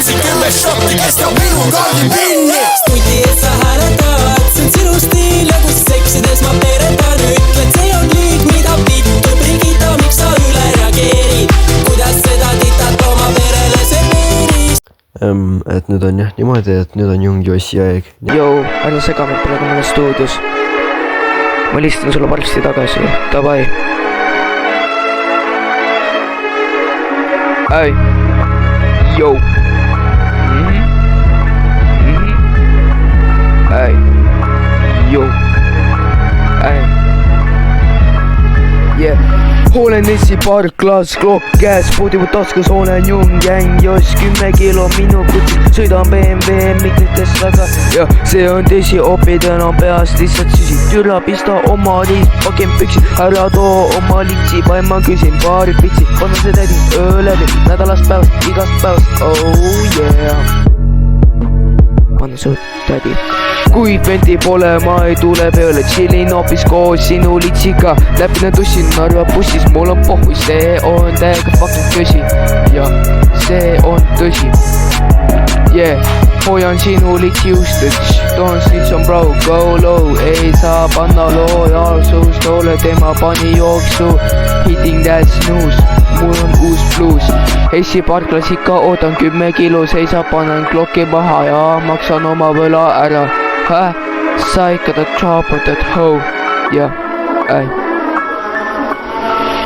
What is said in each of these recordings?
viisin 10 šotti, kestab minu kaardi pinni. Stuti ees sa hääletad, see on sinu stiil ja kus seksides ma peretan. Ütled, see on liig, mida vittu Brigitta, miks sa üle reageerid? Kuidas seda titad oma perele serveerid? Et nüüd on jah niimoodi, et nüüd on Young Jossi aeg. Jou, ära sega mind praegu mulle stuudios. Ma listan sulle varsti tagasi, davai. Ei, jou. Ei, jou. Ei. Yeah. Olen Essi parklas, klokk käes, puudivad taskus, olen Young Joss, 10 kilo minu kutis, sõidan BMW, mitte Teslaga. Ja see on tõsi, opid enam peast lihtsalt süsid, türa pista oma liis, pakin püksid, ära too oma litsi, vaid ma küsin paari pitsi, kannan see tädi öö läbi, nädalast päevast, igast päevast, oh yeah. Anna su tädi. Kui venti pole, ma ei tule peale, chillin hoopis koos sinu litsiga, läpina tussin Narva bussis, mul on pohhu, see on täiega fucking tõsi. Ja see on tõsi. Yeah, hoian sinu litsi usteks, don't snitch on bro, go low, ei saa panna lojaalsust, ole tema pani jooksu, hitting that snooze, mul on uus bluus. Essi parklas ikka ootan 10 kilo, seisab, panen klokki maha ja maksan oma võla ära. Sa ikka ta chopper that hoe, jah, ei.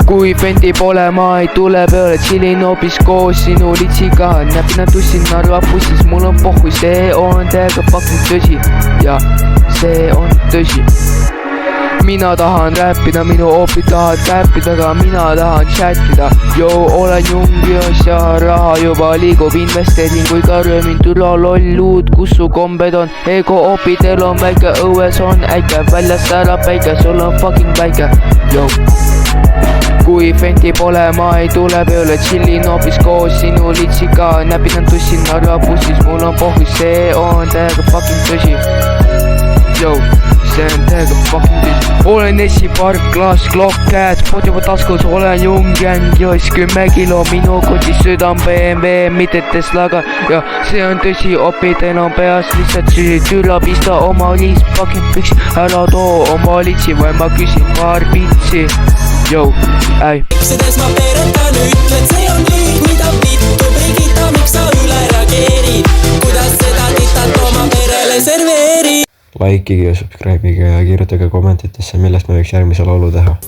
Kui venti pole, ma ei tule peale, chillin hoopis koos sinu litsiga, näpina tussin Narva bussis, mul on pohhu, see on täiega fucking tõsi, ja see on tõsi. Mina tahan räppida, minu opid tahad käppida, aga mina tahan chatida. Joo, olen Young Joss ja raha juba liigub, investeerin kui ka röömin türa lolluud, kus su kombed on. Ego opidel on väike, õues on äike, väljast ära päike, sul on fucking väike. Joo. Kui venti pole, ma ei tule peale, chillin hoopis koos sinu litsiga, näpinan tussin Narva bussis, mul on pohhu, see on täiega fucking tõsi. Joo, see on täiega fucking tõsi. Olen Essi parklas, klokk käes, podivad taskus, olen Young Joss, 10 kilo minu kotis, sõidan BMW, mitte Teslaga. Ja see on tõsi, opid enam peast lihtsalt süsid, türa pista oma liis, fucking püksi, ära too oma litsi, või ma küsin paar pitsi. Jou, ei. Seksides ma peretan, ütled, see on liig, mida vittu Brigitta, miks sa üle reageerid? Kuidas seda titad oma perele serveerid? Likeige ja subscribe'ige ja kirjutage kommentitesse, millest me võiks järgmise laulu teha.